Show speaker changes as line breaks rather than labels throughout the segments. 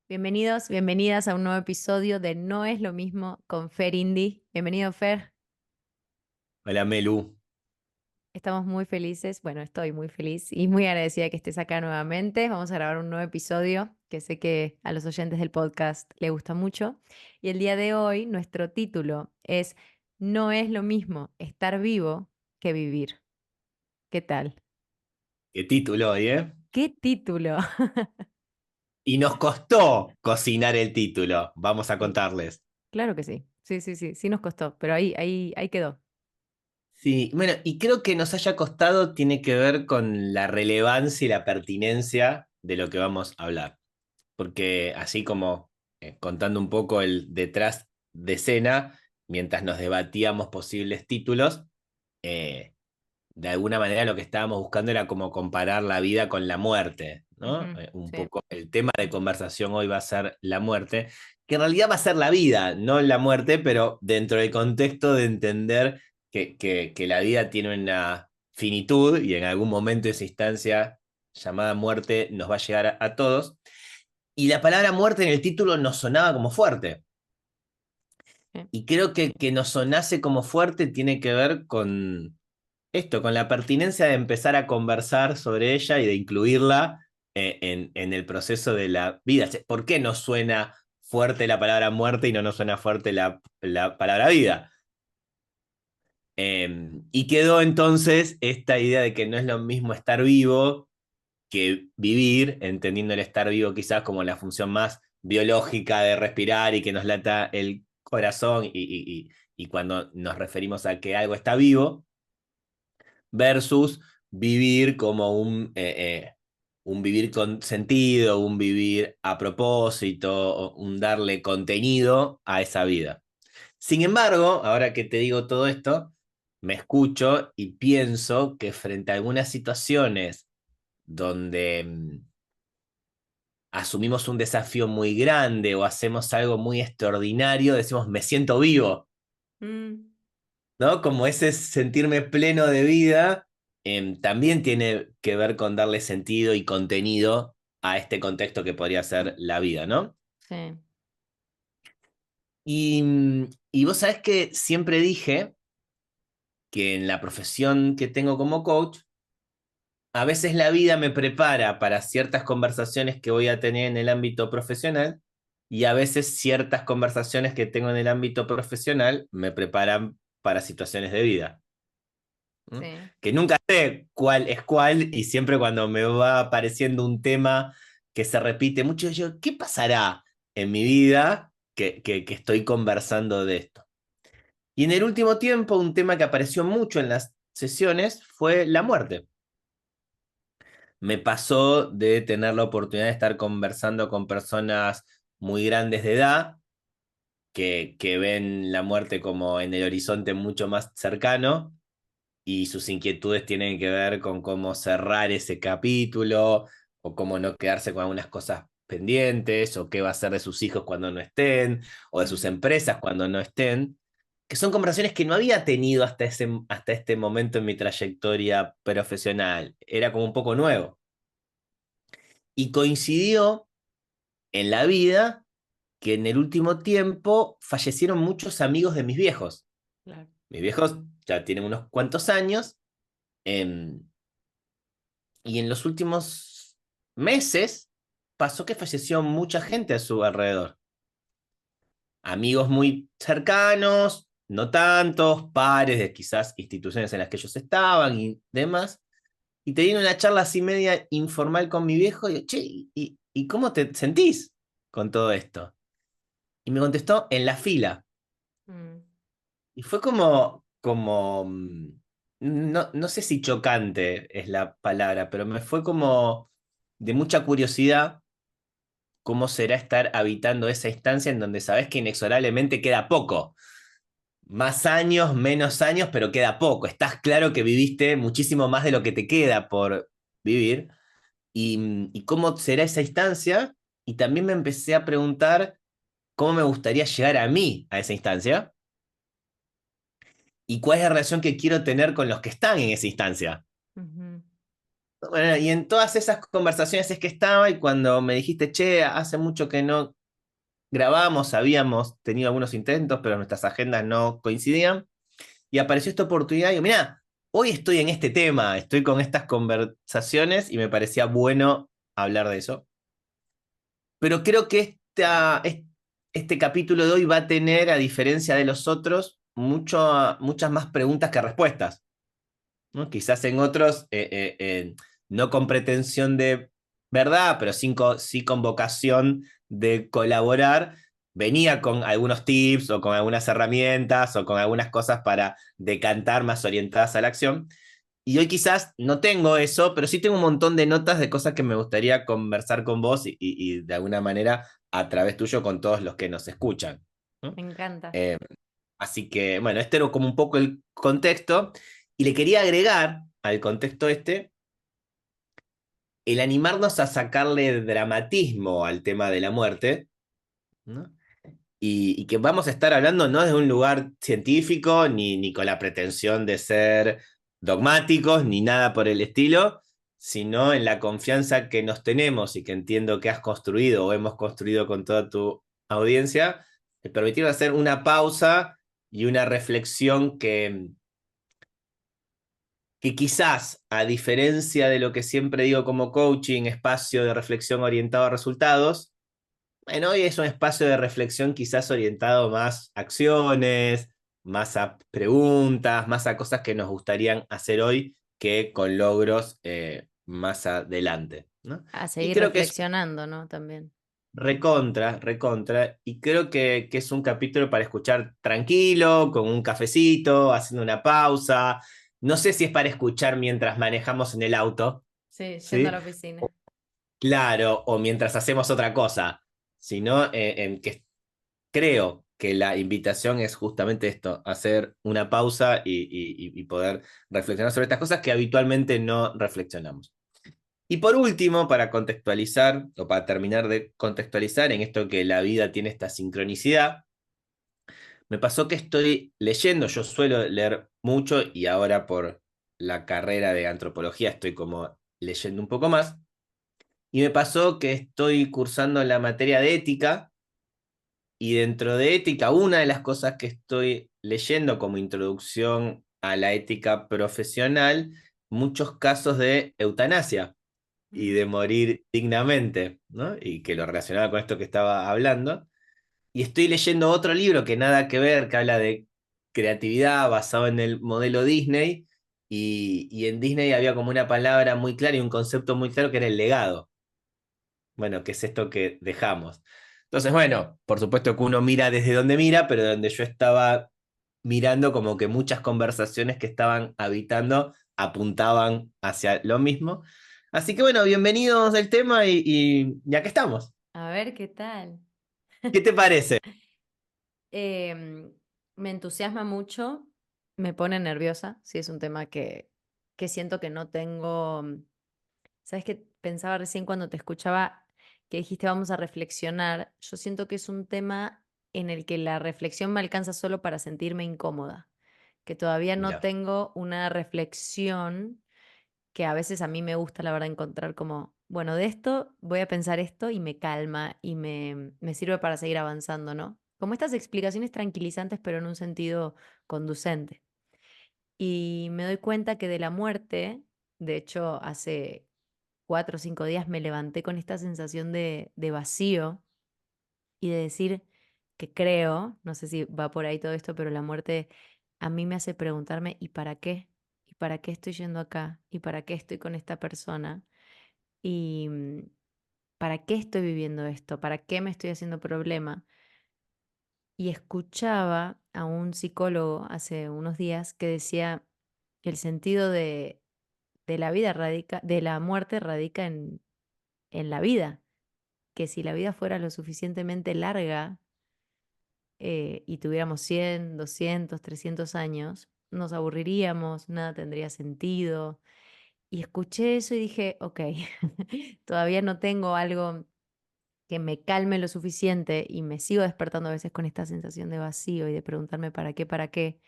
Bienvenidos, bienvenidas a un nuevo episodio de No es lo mismo con Fer Indy. Bienvenido, Fer.
Hola Melu.
Estamos muy felices, bueno, estoy muy feliz y muy agradecida que estés acá nuevamente. Vamos a grabar un nuevo episodio que sé que a los oyentes del podcast les gusta mucho. Y el día de hoy nuestro título es No es lo mismo estar vivo que vivir. ¿Qué tal?
Qué título hoy, ¿eh?
¿Qué título?
Y nos costó cocinar el título, vamos a
Sí,
contarles.
claro que sí. Sí nos costó, pero ahí quedó.
Sí, bueno, y creo que nos haya costado tiene que ver con la relevancia y la pertinencia de lo que vamos a hablar. Porque así como contando un poco el detrás de escena, mientras nos debatíamos posibles títulos, eh, de alguna manera lo que estábamos buscando era como comparar la vida con la muerte, ¿no?
Ujú,
Un
sí.
poco el tema de conversación hoy va a ser la muerte, que en realidad va a ser la vida, no la muerte, pero dentro del contexto de entender que la vida tiene una finitud y en algún momento esa instancia llamada muerte nos va a llegar a todos. Y la palabra muerte en el título nos sonaba como fuerte.
Sí.
Y creo que nos sonase como fuerte tiene que ver con esto, con la pertinencia de empezar a conversar sobre ella y de incluirla en el proceso de la vida. ¿Por qué nos suena fuerte la palabra muerte y no nos suena fuerte la palabra vida? Y quedó entonces esta idea de que no es lo mismo estar vivo que vivir, entendiendo el estar vivo quizás como la función más biológica de respirar y que nos lata el corazón y cuando nos referimos a que algo está vivo versus vivir como un vivir con sentido, un vivir a propósito, un darle contenido a esa vida. Sin embargo, ahora que te digo todo esto, me escucho y pienso que frente a algunas situaciones donde asumimos un desafío muy grande o hacemos algo muy extraordinario, decimos, me siento vivo.
Mm,
¿No? Como ese sentirme pleno de vida, también tiene que ver con darle sentido y contenido a este contexto que podría ser la vida, ¿no?
sí.
Y vos sabés que siempre dije que en la profesión que tengo como coach, a veces la vida me prepara para ciertas conversaciones que voy a tener en el ámbito profesional y a veces ciertas conversaciones que tengo en el ámbito profesional me preparan para situaciones de vida. ¿Mm?
Sí.
Que nunca sé cuál es cuál y siempre cuando me va apareciendo un tema que se repite mucho, yo, ¿qué pasará en mi vida que estoy conversando de esto? Y en el último tiempo, un tema que apareció mucho en las sesiones fue la muerte. Me pasó de tener la oportunidad de estar conversando con personas muy grandes de edad que ven la muerte como en el horizonte mucho más cercano y sus inquietudes tienen que ver con cómo cerrar ese capítulo o cómo no quedarse con algunas cosas pendientes o qué va a ser de sus hijos cuando no estén o de sus
Mm,
empresas cuando no estén, que son conversaciones que no había tenido hasta este momento en mi trayectoria profesional. Era como un poco nuevo. Y coincidió en la vida que en el último tiempo fallecieron muchos amigos de mis viejos.
claro.
Mis viejos ya tienen unos cuantos años. em, Y en los últimos meses pasó que falleció mucha gente a su alrededor. Amigos muy cercanos, no tantos, pares de quizás instituciones en las que ellos estaban y demás. Y tenía una charla así media informal con mi viejo y, che, ¿y cómo te sentís con todo esto? Y me contestó, en la fila.
Mm,
Y fue no sé si chocante es la palabra, pero me fue como de mucha curiosidad cómo será estar habitando esa instancia en donde sabes que inexorablemente queda poco. Más años, menos años, pero queda poco. Estás claro que viviste muchísimo más de lo que te queda por vivir. Y cómo será esa instancia. Y también me empecé a preguntar cómo me gustaría llegar a mí a esa instancia y cuál es la relación que quiero tener con los que están en esa instancia.
ujú.
Bueno, y en todas esas conversaciones es que estaba y cuando me dijiste, che, hace mucho que no grabamos, habíamos tenido algunos intentos, pero nuestras agendas no coincidían, y apareció esta oportunidad y digo, mirá, hoy estoy en este tema, estoy con estas conversaciones y me parecía bueno hablar de eso. Pero creo que este capítulo de hoy va a tener, a diferencia de los otros, muchas más preguntas que respuestas, ¿no? Quizás en otros, no con pretensión de verdad, pero sí con vocación de colaborar, venía con algunos tips o con algunas herramientas o con algunas cosas para decantar más orientadas a la acción. Y hoy quizás no tengo eso, pero sí tengo un montón de notas de cosas que me gustaría conversar con vos y de alguna manera a través tuyo con todos los que nos escuchan, ¿no?
Me encanta.
Eh, Así que, bueno, este era como un poco el contexto. Y le quería agregar al contexto el animarnos a sacarle dramatismo al tema de la muerte, ¿no? Y que vamos a estar hablando no desde un lugar científico, ni con la pretensión de ser dogmáticos, ni nada por el estilo, sino en la confianza que nos tenemos y que entiendo que has construido o hemos construido con toda tu audiencia, de permitir hacer una pausa y una reflexión que quizás, a diferencia de lo que siempre digo como coaching, espacio de reflexión orientado a resultados, bueno, hoy es un espacio de reflexión quizás orientado más a acciones, más a preguntas, más a cosas que nos gustarían hacer hoy que con logros más adelante, ¿no?
A
Y
seguir
creo que es
reflexionando, ¿no? También.
recontra, y creo que es un capítulo para escuchar tranquilo, con un cafecito, haciendo una pausa. No sé si es para escuchar mientras manejamos en el auto,
Sí, yendo a
¿sí?
la oficina.
Claro, o mientras hacemos otra cosa, sino en que creo que la invitación es justamente esto, hacer una pausa y poder reflexionar sobre estas cosas que habitualmente no reflexionamos. Y por último, para contextualizar, o para terminar de contextualizar en esto que la vida tiene esta sincronicidad, me pasó que estoy leyendo, yo suelo leer mucho y ahora por la carrera de antropología estoy como leyendo un poco más, y me pasó que estoy cursando la materia de ética. Y dentro de ética, una de las cosas que estoy leyendo como introducción a la ética profesional, muchos casos de eutanasia y
Mm.
de morir dignamente, ¿no? Y que lo relacionaba con esto que estaba hablando. Y estoy leyendo otro libro que nada que ver, que habla de creatividad basado en el modelo Disney. Y en Disney había como una palabra muy clara y un concepto muy claro que era el legado. Bueno, ¿qué es esto que dejamos? Entonces, bueno, por supuesto que uno mira desde donde mira, pero donde yo estaba mirando como que muchas conversaciones que estaban habitando apuntaban hacia lo mismo. Así que bueno, bienvenidos del tema y acá estamos.
A ver qué tal.
¿Qué te parece?
Em, Me entusiasma mucho, me pone nerviosa, sí es un tema que siento que no tengo. ¿Sabes qué? Pensaba recién cuando te escuchaba que dijiste vamos a reflexionar. Yo siento que es un tema en el que la reflexión me alcanza solo para sentirme incómoda, que todavía no
Mira,
tengo una reflexión que a veces a mí me gusta, la verdad, encontrar como, bueno, de esto voy a pensar esto y me calma y me sirve para seguir avanzando, ¿no? Como estas explicaciones tranquilizantes, pero en un sentido conducente. Y me doy cuenta que de la muerte, de hecho, hace 4 o 5 días me levanté con esta sensación de vacío y de decir que creo, no sé si va por ahí todo esto, pero la muerte a mí me hace preguntarme, ¿y para qué? ¿Y para qué estoy yendo acá? ¿Y para qué estoy con esta persona? ¿Y para qué estoy viviendo esto? ¿Para qué me estoy haciendo problema? Y escuchaba a un psicólogo hace unos días que decía que el sentido de la vida radica, de la muerte radica en la vida, que si la vida fuera lo suficientemente larga y tuviéramos 100, 200, 300 años, nos aburriríamos, nada tendría sentido. Y escuché eso y dije, ok, todavía no tengo algo que me calme lo suficiente y me sigo despertando a veces con esta sensación de vacío y de preguntarme para qué,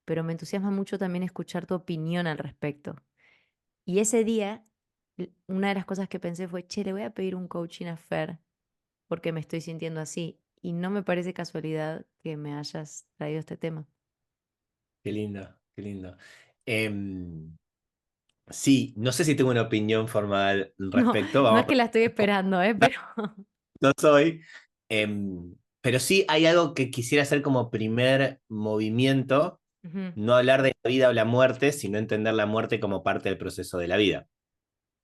pero me entusiasma mucho también escuchar tu opinión al respecto. Y ese día una de las cosas que pensé fue, che, le voy a pedir un coaching a Fer porque me estoy sintiendo así. Y no me parece casualidad que me hayas traído este tema.
Qué lindo, qué lindo. Em, sí, no sé si tengo una opinión formal al
No,
respecto,
no
vamos
es que la estoy esperando, ¿eh? Pero...
no soy. Pero sí hay algo que quisiera hacer como primer movimiento,
Ujú,
no hablar de la vida o la muerte, sino entender la muerte como parte del proceso de la vida,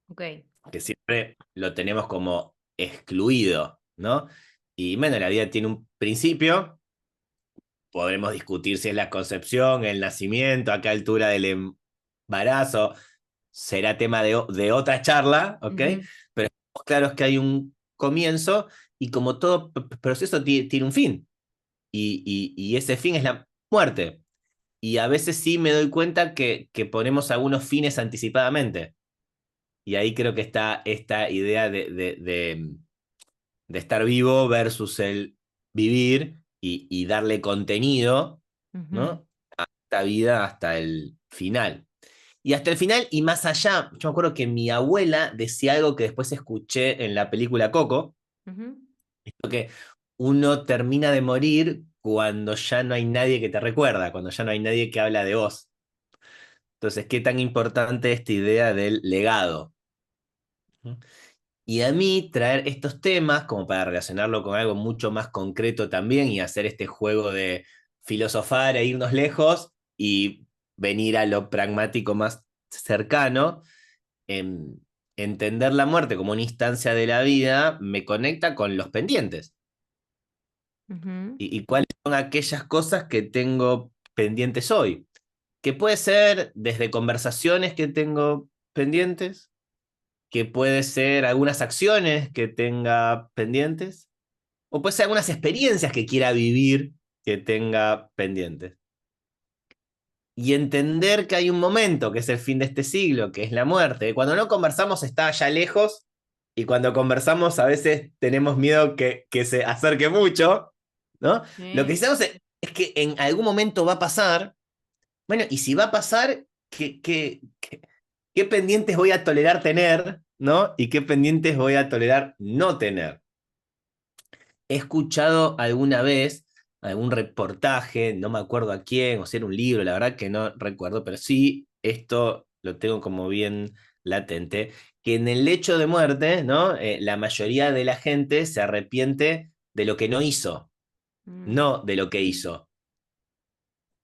ok.
que siempre lo tenemos como excluido, ¿no? Y bueno, la vida tiene un principio, podremos discutir si es la concepción, el nacimiento, a qué altura del embarazo, será tema de otra charla, ¿ok?
Ujú,
Pero claro es que hay un comienzo y como todo proceso tiene un fin y ese fin es la muerte. Y a veces sí me doy cuenta que ponemos algunos fines anticipadamente. Y ahí creo que está esta idea de estar vivo versus el vivir y darle contenido,
ujú,
¿no? A esta vida hasta el final. Y hasta el final y más allá, yo me acuerdo que mi abuela decía algo que después escuché en la película Coco,
ujú,
esto que uno termina de morir cuando ya no hay nadie que te recuerda, cuando ya no hay nadie que habla de vos. Entonces, ¿qué tan importante esta idea del legado? Y a mí traer estos temas como para relacionarlo con algo mucho más concreto también y hacer este juego de filosofar e irnos lejos y venir a lo pragmático más cercano, entender la muerte como una instancia de la vida me conecta con los pendientes.
ujú,
Y cuáles son aquellas cosas que tengo pendientes hoy. Que puede ser desde conversaciones que tengo pendientes, que puede ser algunas acciones que tenga pendientes, o puede ser algunas experiencias que quiera vivir que tenga pendientes. Y entender que hay un momento, que es el fin de este siglo, que es la muerte. Cuando no conversamos está allá lejos, y cuando conversamos a veces tenemos miedo que se acerque mucho, ¿no? Lo que
sí.
decimos es que en algún momento va a pasar. Bueno, y si va a pasar, ¿qué pendientes voy a tolerar tener, ¿no? Y qué pendientes voy a tolerar no tener? He escuchado alguna vez algún reportaje, no me acuerdo a quién, o si era un libro, la verdad que no recuerdo, pero sí, esto lo tengo como bien latente, que en el lecho de muerte, ¿no? La mayoría de la gente se arrepiente de lo que no hizo,
Mm,
no de lo que hizo.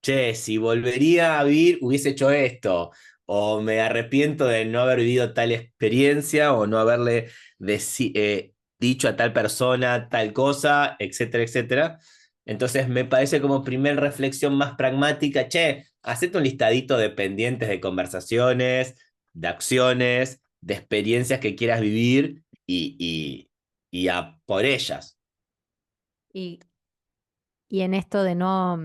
Che, si volvería a vivir, hubiese hecho esto, o me arrepiento de no haber vivido tal experiencia, o no haberle dicho a tal persona tal cosa, etcétera, etcétera. Entonces me parece como primer reflexión más pragmática, che, hacete un listadito de pendientes de conversaciones, de acciones, de experiencias que quieras vivir y a por ellas.
Y, y en esto de no,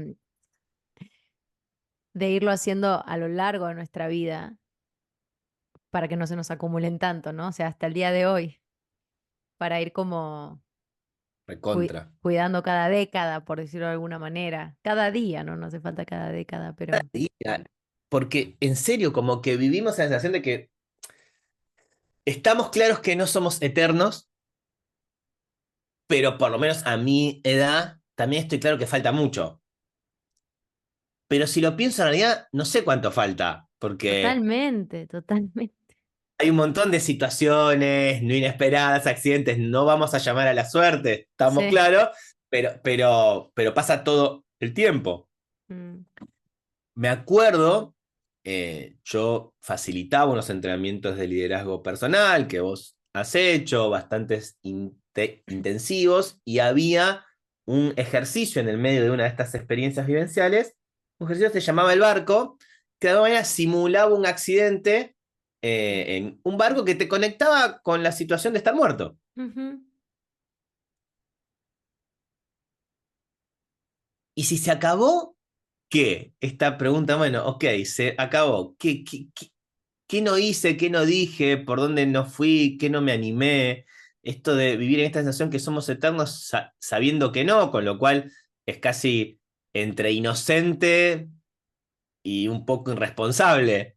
de irlo haciendo a lo largo de nuestra vida para que no se nos acumulen tanto, ¿no? O sea, hasta el día de hoy, para ir como
Recontra.
cuidando cada década, por decirlo de alguna manera. Cada día, ¿no? No hace falta cada década, pero...
Porque en serio, como que vivimos la sensación de que estamos claros que no somos eternos, pero por lo menos a mi edad también estoy claro que falta mucho. Pero si lo pienso en realidad, no sé cuánto falta, porque
Totalmente, totalmente.
hay un montón de situaciones no inesperadas, accidentes, no vamos a llamar a la suerte, estamos
Sí.
claros, pero pasa todo el tiempo.
Mm,
Me acuerdo, yo facilitaba unos entrenamientos de liderazgo personal que vos has hecho, bastantes intensivos, y había un ejercicio en el medio de una de estas experiencias vivenciales, un ejercicio que se llamaba el barco, que de alguna manera simulaba un accidente en un barco que te conectaba con la situación de estar muerto.
ujú,
Y si se acabó, ¿qué? Esta pregunta, bueno, ok, se acabó. ¿Qué no hice? ¿Qué no dije? ¿Por dónde no fui? ¿Qué no me animé? Esto de vivir en esta sensación que somos eternos sabiendo que no, con lo cual es casi entre inocente y un poco irresponsable.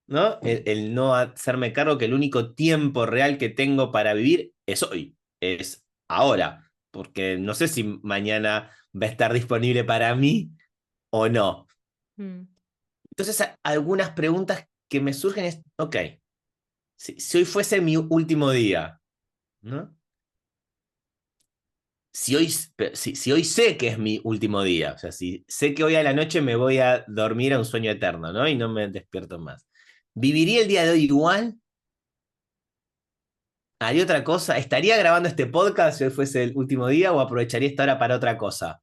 ¿no? El no hacerme cargo que el único tiempo real que tengo para vivir es hoy, es ahora, porque no sé si mañana va a estar disponible para mí o no.
Mm.
Entonces, algunas preguntas que me surgen es, ok, si hoy fuese mi último día, ¿no? Si hoy sé que es mi último día, o sea, si sé que hoy a la noche me voy a dormir a un sueño eterno, ¿no? Y no me despierto más. ¿Viviría el día de hoy igual? ¿Haría otra cosa? ¿Estaría grabando este podcast si hoy fuese el último día o aprovecharía esta hora para otra cosa?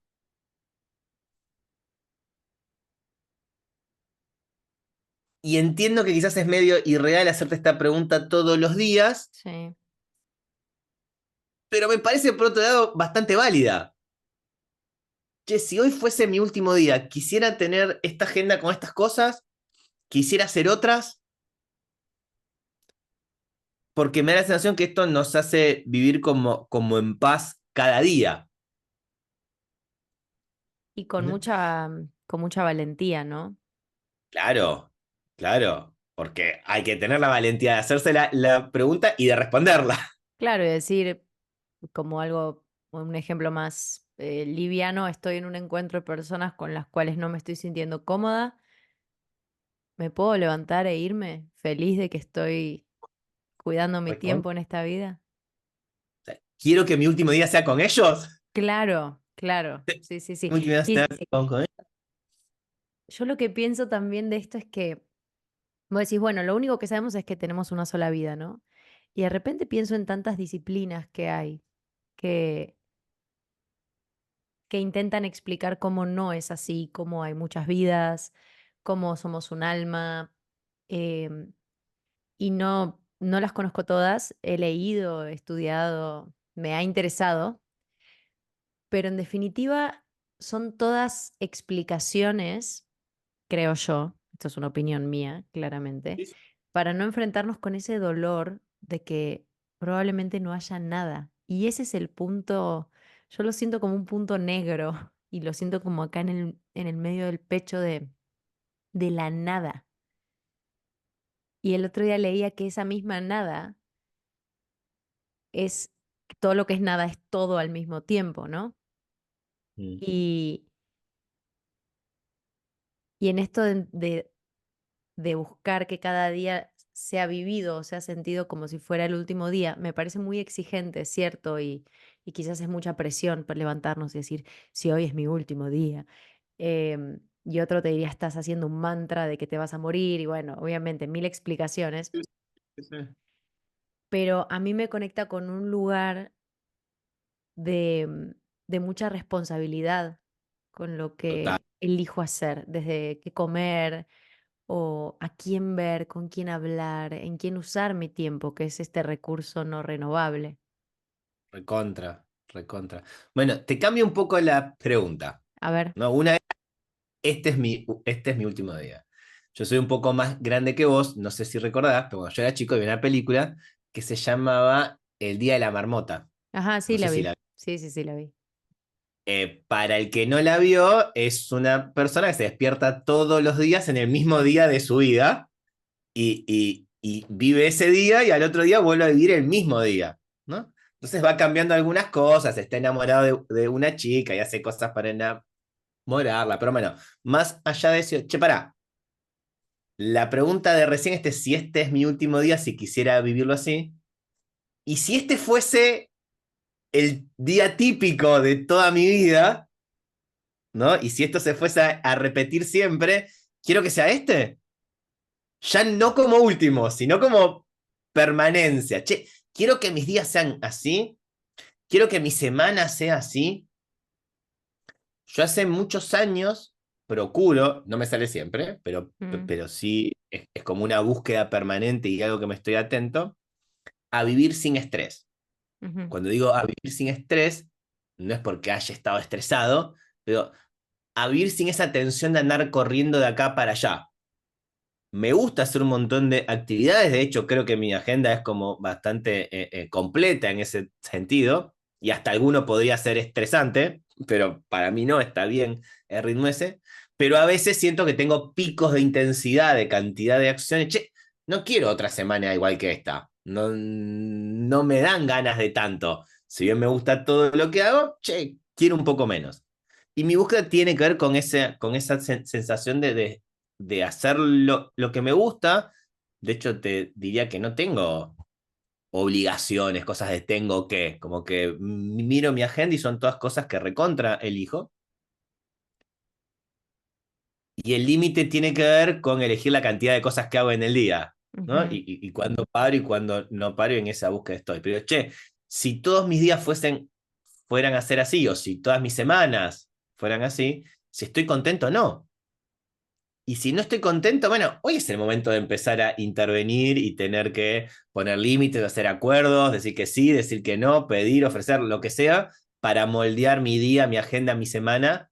Y entiendo que quizás es medio irreal hacerte esta pregunta todos los días,
Sí.
pero me parece por otro lado bastante válida. Che, si hoy fuese mi último día, quisiera tener esta agenda con estas cosas, quisiera hacer otras, porque me da la sensación que esto nos hace vivir como en paz cada día.
Y
¿No?
con mucha valentía, ¿no?
Claro, claro, porque hay que tener la valentía de hacerse la pregunta y de responderla.
Claro, y decir como algo, un ejemplo más liviano, estoy en un encuentro de personas con las cuales no me estoy sintiendo cómoda, ¿me puedo levantar e irme feliz de que estoy cuidando mi
Recontra.
tiempo en esta vida?
¿Quiero que mi último día sea con ellos?
Claro, claro, sí, sí, sí.
Mi último día sea
Y
con ellos.
yo lo que pienso también de esto es que vos decís, bueno, lo único que sabemos es que tenemos una sola vida, ¿no? Y de repente pienso en tantas disciplinas que hay que, que intentan explicar cómo no es así, cómo hay muchas vidas, cómo somos un alma, em, y no las conozco todas, he leído, he estudiado, me ha interesado, pero en definitiva son todas explicaciones, creo yo, esto es una opinión mía, claramente,
Sí, sí.
para no enfrentarnos con ese dolor de que probablemente no haya nada. Y ese es el punto, yo lo siento como un punto negro y lo siento como acá en el medio del pecho de la nada. Y el otro día leía que esa misma nada es todo lo que es nada, es todo al mismo tiempo, ¿no?
Mm,
Y, y en esto de buscar que cada día sea vivido o sea sentido como si fuera el último día, me parece muy exigente, ¿cierto? Y quizás es mucha presión para levantarnos y decir, si hoy es mi último día. Y otro te diría, estás haciendo un mantra de que te vas a morir y bueno, obviamente mil explicaciones,
sí, sí, sí.
pero a mí me conecta con un lugar de mucha responsabilidad con lo
Total.
que elijo hacer, desde qué comer, o a quién ver, con quién hablar, en quién usar mi tiempo, que es este recurso no renovable.
Recontra, recontra. Bueno, te cambio un poco la pregunta,
A ver,
¿no? Una es, este es mi último día. Yo soy un poco más grande que vos, no sé si recordás, pero cuando yo era chico había una película que se llamaba El Día de la Marmota.
ajá,
No
sí
sé
la
si la
vi. Sí, sí, sí la vi.
Para el que no la vio, es una persona que se despierta todos los días en el mismo día de su vida y vive ese día y al otro día vuelve a vivir el mismo día, ¿no? Entonces va cambiando algunas cosas, está enamorado de una chica y hace cosas para enamorarla, pero bueno, más allá de eso, che, pará, la pregunta de recién si este es mi último día, si quisiera vivirlo así, y si este fuese el día típico de toda mi vida, ¿no? Y si esto se fuese a repetir siempre, quiero que sea este. Ya no como último, sino como permanencia. Che, quiero que mis días sean así, quiero que mi semana sea así. Yo hace muchos años procuro, no me sale siempre,
Mm,
pero sí es como una búsqueda permanente y algo que me estoy atento, a vivir sin estrés.
ujú,
Cuando digo a vivir sin estrés, no es porque haya estado estresado, pero a vivir sin esa tensión de andar corriendo de acá para allá. Me gusta hacer un montón de actividades, de hecho creo que mi agenda es como bastante completa en ese sentido, y hasta alguno podría ser estresante, pero para mí no, está bien el ritmo ese, pero a veces siento que tengo picos de intensidad, de cantidad de acciones. Che, no quiero otra semana igual que esta. No, no me dan ganas de tanto. Si bien me gusta todo lo que hago, che, quiero un poco menos. Y mi búsqueda tiene que ver con esa sensación de hacer lo que me gusta. De hecho, te diría que no tengo obligaciones, cosas de tengo que, como que miro mi agenda y son todas cosas que recontra elijo. Y el límite tiene que ver con elegir la cantidad de cosas que hago en el día, ¿no?
Ujú.
Y cuándo paro y cuándo no paro, y en esa búsqueda estoy. Pero, che, si todos mis días fueran a ser así, o si todas mis semanas fueran así, si estoy contento o no. Y si no estoy contento, bueno, hoy es el momento de empezar a intervenir y tener que poner límites, hacer acuerdos, decir que sí, decir que no, pedir, ofrecer, lo que sea, para moldear mi día, mi agenda, mi semana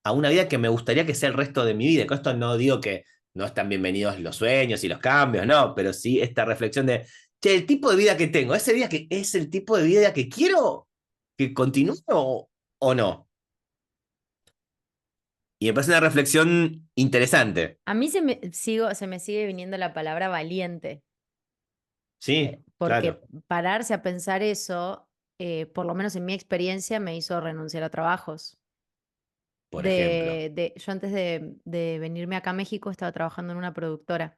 a una vida que me gustaría que sea el resto de mi vida. Con esto no digo que no están bienvenidos los sueños y los cambios, no, pero sí esta reflexión de, che, el tipo de vida que tengo, ese día que es el tipo de vida que quiero que continúe o no. Y me parece una reflexión interesante.
A mí se me sigue viniendo la palabra valiente,
Sí,
porque
claro,
pararse a pensar eso, por lo menos en mi experiencia, me hizo renunciar a trabajos.
por ejemplo.
Yo antes de venirme acá a México estaba trabajando en una productora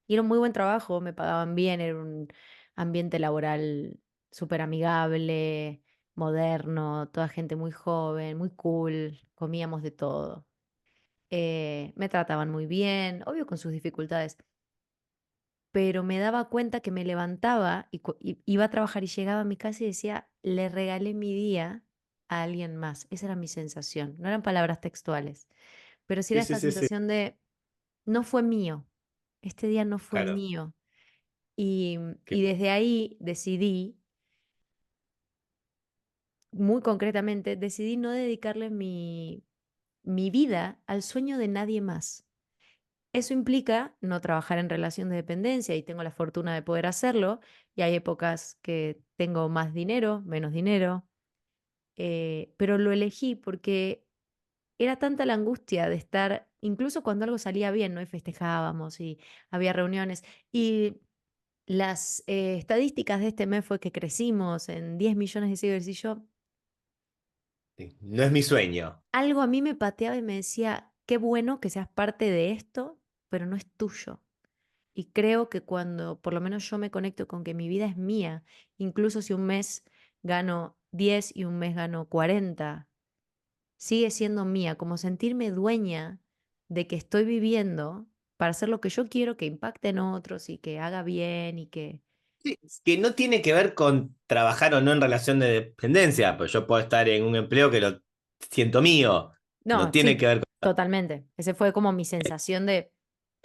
y era un muy buen trabajo, me pagaban bien, era un ambiente laboral súper amigable, moderno, toda gente muy joven, muy cool, comíamos de todo. Me trataban muy bien, obvio con sus dificultades, pero me daba cuenta que me levantaba y iba a trabajar y llegaba a mi casa y decía, le regalé mi día a alguien más. Esa era mi sensación, no eran palabras textuales, pero sí
Sí,
era
sí,
esta
sí, sí.
sensación de, no fue mío, este día no fue
Claro.
mío. Y,
Que-
y desde ahí decidí, muy concretamente, decidí no dedicarle mi vida al sueño de nadie más. Eso implica no trabajar en relación de dependencia y tengo la fortuna de poder hacerlo. Y hay épocas que tengo más dinero, menos dinero, pero lo elegí porque era tanta la angustia de estar, incluso cuando algo salía bien, ¿no? Y festejábamos y había reuniones. Y las estadísticas de este mes fue que crecimos en 10 millones de seguidores y yo,
sí. No es mi sueño.
algo a mí me pateaba y me decía, qué bueno que seas parte de esto, pero no es tuyo. Y creo que cuando por lo menos yo me conecto con que mi vida es mía, incluso si un mes gano 10 y un mes gano 40, sigue siendo mía, como sentirme dueña de que estoy viviendo para hacer lo que yo quiero, que impacte en otros y que haga bien y que...
Sí, que no tiene que ver con trabajar o no en relación de dependencia, pues yo puedo estar en un empleo que lo siento mío. No
No,
tiene
sí,
que ver con...
totalmente. Ese fue como mi sensación de...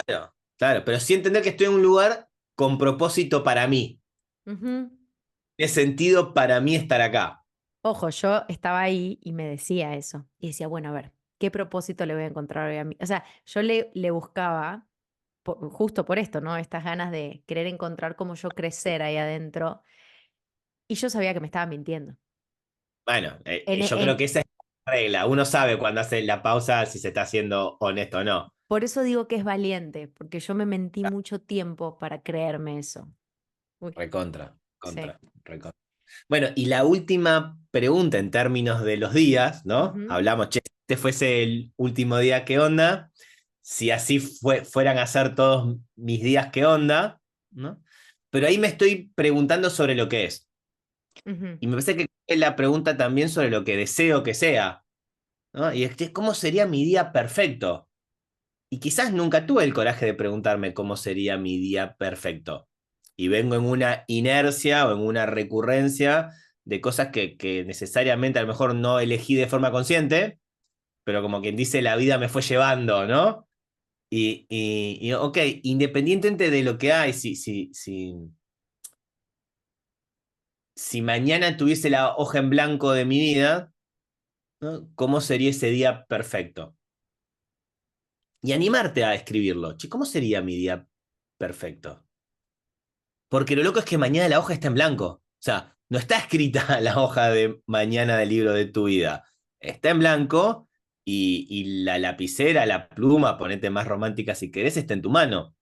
Claro, claro, pero sí entender que estoy en un lugar con propósito para mí.
Ujú.
Tiene sentido para mí estar acá.
Ojo, yo estaba ahí y me decía eso. Y decía, bueno, a ver, ¿qué propósito le voy a encontrar hoy a mí? O sea, yo le buscaba justo por esto, ¿no? Estas ganas de querer encontrar cómo yo crecer ahí adentro. Y yo sabía que me estaba mintiendo.
Bueno,
En,
yo creo
en-
que esa es la regla. Uno sabe cuando hace la pausa si se está haciendo honesto o no.
por eso digo que es valiente, porque yo me mentí mucho tiempo para creerme eso. Uy,
Recontra,
sí.
contra, recontra. Bueno, y la última pregunta en términos de los días, ¿no?
Ujú,
Hablamos, che, si este fuese el último día, ¿qué onda? Si así fueran a ser todos mis días, ¿qué onda? ¿No? Pero ahí me estoy preguntando sobre lo que es.
ujú,
Y me parece que es la pregunta también sobre lo que deseo que sea, ¿no? Y es que, ¿cómo sería mi día perfecto? Y quizás nunca tuve el coraje de preguntarme cómo sería mi día perfecto. Y vengo en una inercia o en una recurrencia de cosas que necesariamente a lo mejor no elegí de forma consciente, pero como quien dice, la vida me fue llevando, ¿no? Ok, independientemente de lo que hay, si mañana tuviese la hoja en blanco de mi vida, ¿no? ¿Cómo sería ese día perfecto? Y animarte a escribirlo. Che, ¿cómo sería mi día perfecto? Porque lo loco es que mañana la hoja está en blanco. O sea, no está escrita la hoja de mañana del libro de tu vida. Está en blanco y la lapicera, la pluma, ponete más romántica si querés, está en tu mano.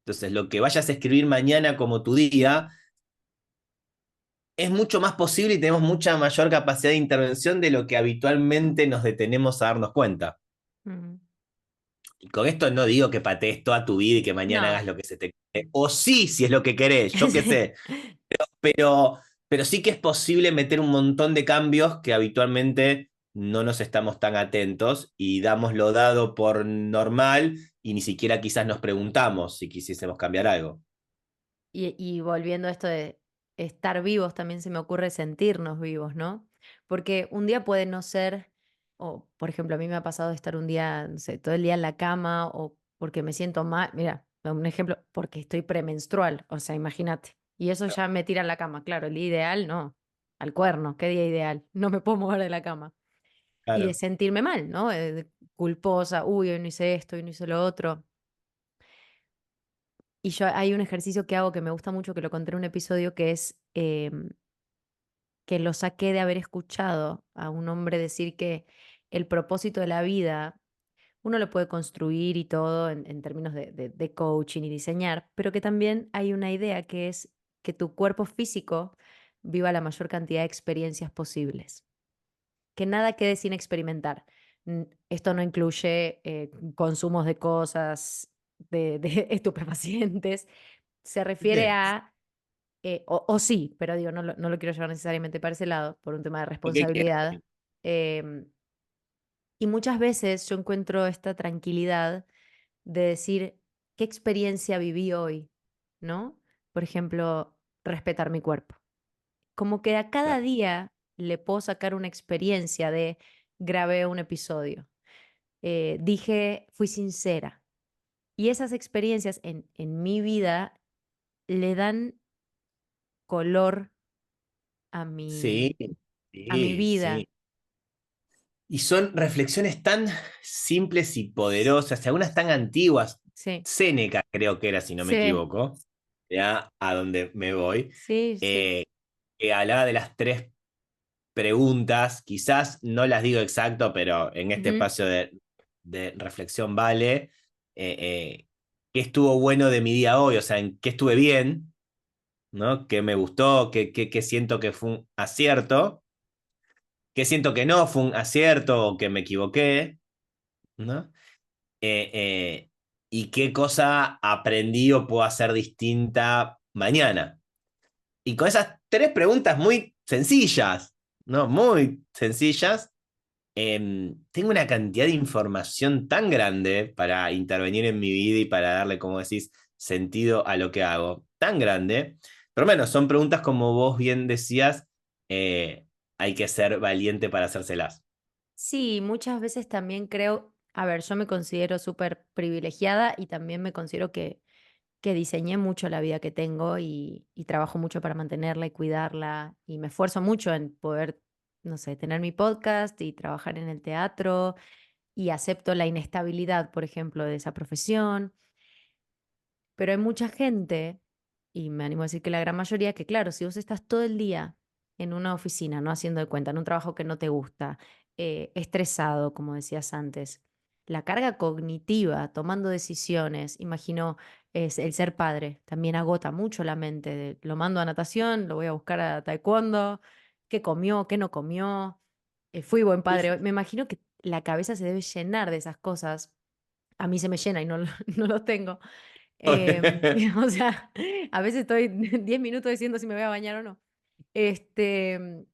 Entonces, lo que vayas a escribir mañana como tu día es mucho más posible y tenemos mucha mayor capacidad de intervención de lo que habitualmente nos detenemos a darnos cuenta.
Ujú.
Y con esto no digo que patees toda tu vida y que mañana
No.
hagas lo que se te quede. O sí, si es lo que querés, yo qué
Sí.
sé. Pero, pero sí que es posible meter un montón de cambios que habitualmente no nos estamos tan atentos y damos lo dado por normal y ni siquiera quizás nos preguntamos si quisiésemos cambiar algo.
Y volviendo a esto de estar vivos, también se me ocurre sentirnos vivos, ¿no? Porque un día puede no ser, o por ejemplo, a mí me ha pasado de estar un día, no sé, todo el día en la cama o porque me siento mal. Mira, un ejemplo, porque estoy premenstrual, o sea, imagínate. Y eso ya me tira a la cama, claro, el día ideal no, al cuerno, qué día ideal, no me puedo mover de la cama. Y de
Claro.
sentirme mal, ¿no? Culposa, uy, hoy no hice esto, hoy no hice lo otro. Y yo hay un ejercicio que hago que me gusta mucho, que lo conté en un episodio, que es que lo saqué de haber escuchado a un hombre decir que el propósito de la vida uno lo puede construir y todo en términos de coaching y diseñar, pero que también hay una idea que es que tu cuerpo físico viva la mayor cantidad de experiencias posibles, que nada quede sin experimentar. Esto no incluye consumos de cosas, de estupefacientes, se refiere
¿Qué?
a o sí, pero digo, no lo quiero llevar necesariamente para ese lado, por un tema de
Lo que quieras.
responsabilidad. Em, y muchas veces yo encuentro esta tranquilidad de decir, ¿qué experiencia viví hoy? ¿No? Por ejemplo, respetar mi cuerpo. Como que a cada día le puedo sacar una experiencia de grabé un episodio, dije, fui sincera. Y esas experiencias en mi vida le dan color a
Sí,
mi
sí,
vida.
sí. Y son reflexiones tan simples y poderosas, y algunas tan antiguas.
Sí,
Séneca creo que era, si no me
sí,
equivoco, ya a donde me voy,
sí, sí.
eh, que hablaba de las tres preguntas, quizás no las digo exacto, pero en este
Ujú.
espacio de reflexión vale, eh, eh, ¿qué estuvo bueno de mi día hoy? O sea, ¿en qué estuve bien? ¿No? ¿Qué me gustó? ¿Qué siento que fue un acierto? ¿Qué siento que no fue un acierto o que me equivoqué? ¿No? Eh, eh, ¿Y qué cosa aprendí o puedo hacer distinta mañana? Y con esas tres preguntas muy sencillas, ¿no? Muy sencillas, tengo una cantidad de información tan grande para intervenir en mi vida y para darle, como decís, sentido a lo que hago, tan grande. Pero bueno, son preguntas como vos bien decías, hay que ser valiente para hacérselas.
Sí, muchas veces también creo, a ver, yo me considero súper privilegiada y también me considero que diseñé mucho la vida que tengo y trabajo mucho para mantenerla y cuidarla y me esfuerzo mucho en poder, no sé, tener mi podcast y trabajar en el teatro y acepto la inestabilidad, por ejemplo, de esa profesión. Pero hay mucha gente, y me animo a decir que la gran mayoría, que claro, si vos estás todo el día en una oficina, no haciendo de cuenta, en un trabajo que no te gusta, estresado, como decías antes, la carga cognitiva, tomando decisiones, imagino, es el ser padre, también agota mucho la mente. Lo mando a natación, lo voy a buscar a taekwondo, qué comió, qué no comió, fui buen padre hoy. Me imagino que la cabeza se debe llenar de esas cosas. A mí se me llena y no, no lo tengo. O sea, a veces estoy 10 minutos diciendo si me voy a bañar o no. Este,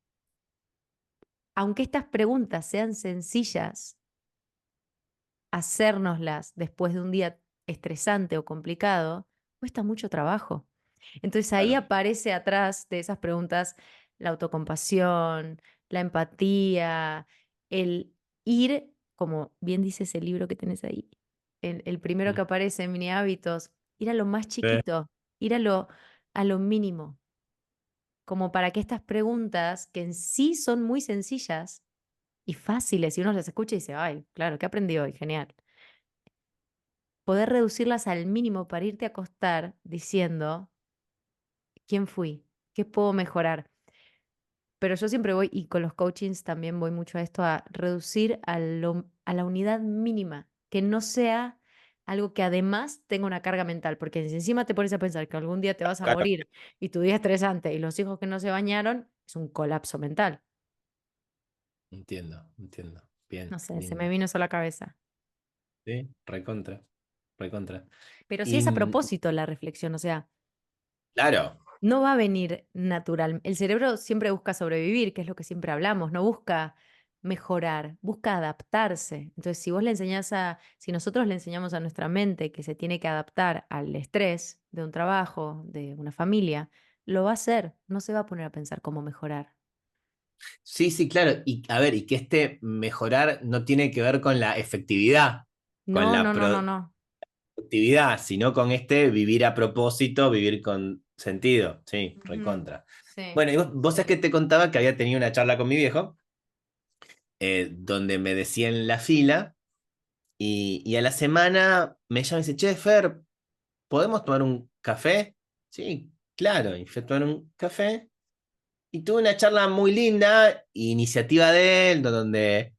aunque estas preguntas sean sencillas, hacérnoslas después de un día estresante o complicado cuesta mucho trabajo. Entonces ahí
Claro.
aparece atrás de esas preguntas la autocompasión, la empatía, el ir, como bien dice ese libro que tenés ahí, el primero que aparece en Mini Hábitos, ir a lo más chiquito, ir a lo mínimo, como para que estas preguntas, que en sí son muy sencillas y fáciles, y uno las escucha y dice, ay, claro, ¿qué aprendí hoy? Genial. Poder reducirlas al mínimo para irte a acostar diciendo, ¿quién fui? ¿Qué puedo mejorar? Pero yo siempre voy, y con los coachings también voy mucho a esto, a reducir a la unidad mínima, que no sea algo que además tenga una carga mental, porque si encima te pones a pensar que algún día te vas a
Claro,
morir y tu día estresante y los hijos que no se bañaron, es un colapso mental.
entiendo, entiendo. Bien,
No sé, se me
lindo.
vino eso a la cabeza.
Sí, recontra, recontra.
Pero sí
Y
es a propósito la reflexión, o sea,
claro,
no va a venir natural. El cerebro siempre busca sobrevivir, que es lo que siempre hablamos, no busca mejorar, busca adaptarse. Entonces, si nosotros le enseñamos a nuestra mente que se tiene que adaptar al estrés de un trabajo, de una familia, lo va a hacer, no se va a poner a pensar cómo mejorar.
sí, sí, claro. Y a ver, y que este mejorar no tiene que ver con la efectividad, con
No,
la
no, no, no, no.
productividad, sino con este vivir a propósito, vivir con sentido. Sí,
Ujú.
recontra.
Sí.
Bueno, y vos sabés que te contaba que había tenido una charla con mi viejo, donde me decía en la fila, y a la semana me llama y dice, che, Fer, ¿podemos tomar un café? Sí, claro, y fui a tomar un café. Y tuve una charla muy linda, iniciativa de él, donde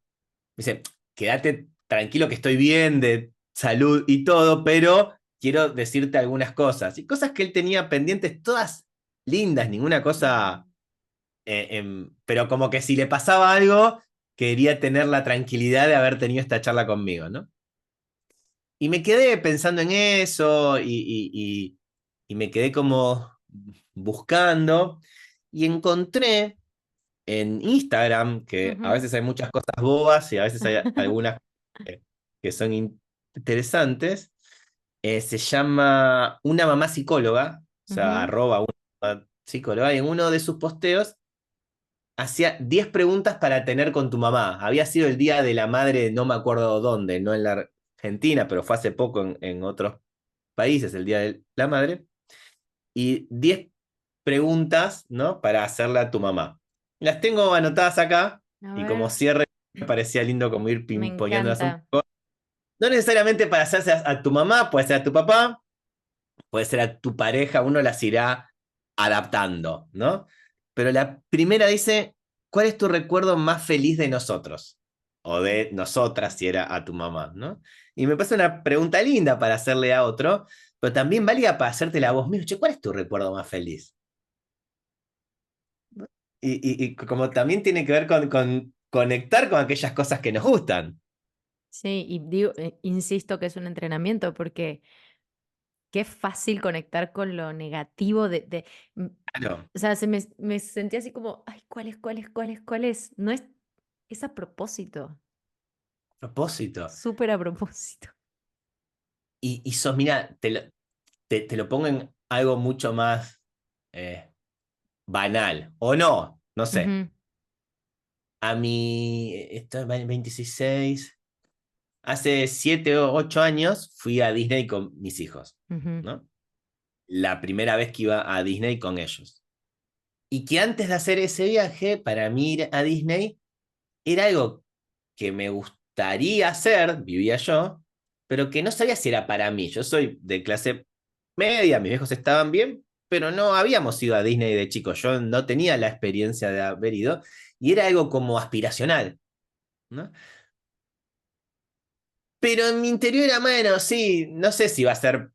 me dice, quédate tranquilo que estoy bien de salud y todo, pero quiero decirte algunas cosas. Y cosas que él tenía pendientes, todas lindas, ninguna cosa, pero como que si le pasaba algo, quería tener la tranquilidad de haber tenido esta charla conmigo, ¿no? Y me quedé pensando en eso y me quedé como buscando y encontré en Instagram, que a
Ujú.
veces hay muchas cosas bobas y a veces hay algunas que son interesantes, se llama Una mamá psicóloga, o sea,
Ujú.
arroba una mamá psicóloga, y en uno de sus posteos hacía 10 preguntas para tener con tu mamá. Había sido el Día de la Madre, no me acuerdo dónde, no en la Argentina, pero fue hace poco en otros países, el Día de la Madre, y 10 preguntas, ¿no? Para hacerle a tu mamá. Las tengo anotadas acá
A
y como
ver,
cierre me parecía lindo como ir
me
pimponeándolas un
encanta.
poco. No necesariamente para hacerse a tu mamá, puede ser a tu papá, puede ser a tu pareja, uno las irá adaptando, ¿no? Pero la primera dice, ¿cuál es tu recuerdo más feliz de nosotros? O de nosotras, si era a tu mamá, ¿no? Y me parece una pregunta linda para hacerle a otro, pero también válida para hacértela a vos mismo. Che, ¿cuál es tu recuerdo más feliz? Y como también tiene que ver con conectar con aquellas cosas que nos gustan.
Sí, y digo, insisto que es un entrenamiento porque qué fácil conectar con lo negativo mm,
Claro,
o sea, me sentí así como, ay, ¿cuál es, cuál es, cuál es, cuál es? No es, es a propósito,
propósito.
súper a propósito.
Y sos, mira, te lo pongo en algo mucho más eh, banal, o no, no sé.
Ujú,
A mí, esto es 26, hace 7 o 8 años fui a Disney con mis hijos,
ujú.
¿no? La primera vez que iba a Disney con ellos. Y que antes de hacer ese viaje, para mí ir a Disney era algo que me gustaría hacer, vivía yo, pero que no sabía si era para mí. Yo soy de clase media, mis viejos estaban bien, pero no habíamos ido a Disney de chicos. Yo no tenía la experiencia de haber ido y era algo como aspiracional, ¿no? Pero en mi interior era, bueno, sí, no sé si va a ser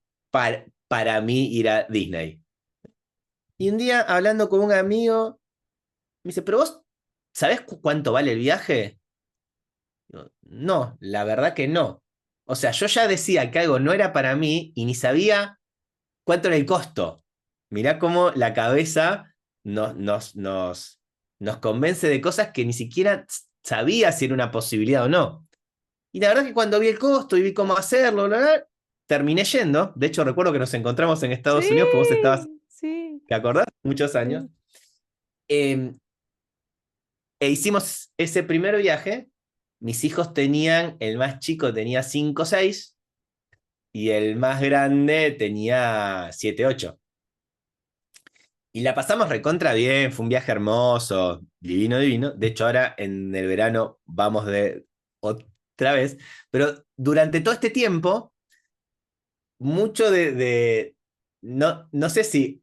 para mí ir a Disney. Y un día, hablando con un amigo, me dice, pero vos, ¿sabés cuánto vale el viaje? Digo, no, la verdad que no. O sea, yo ya decía que algo no era para mí y ni sabía cuánto era el costo. Mirá cómo la cabeza nos convence de cosas que ni siquiera sabía si era una posibilidad o no. Y la verdad que cuando vi el costo y vi cómo hacerlo, bla, bla, terminé yendo. De hecho, recuerdo que nos encontramos en Estados Unidos, porque vos estabas,
Sí, sí,
¿te acordás? Muchos años.
sí.
Eh, E hicimos ese primer viaje. Mis hijos tenían, el más chico tenía 5 o 6 y el más grande tenía 7 8. Y la pasamos recontra bien, fue un viaje hermoso, divino, divino. De hecho, ahora en el verano vamos de otra vez. Pero durante todo este tiempo, mucho no sé si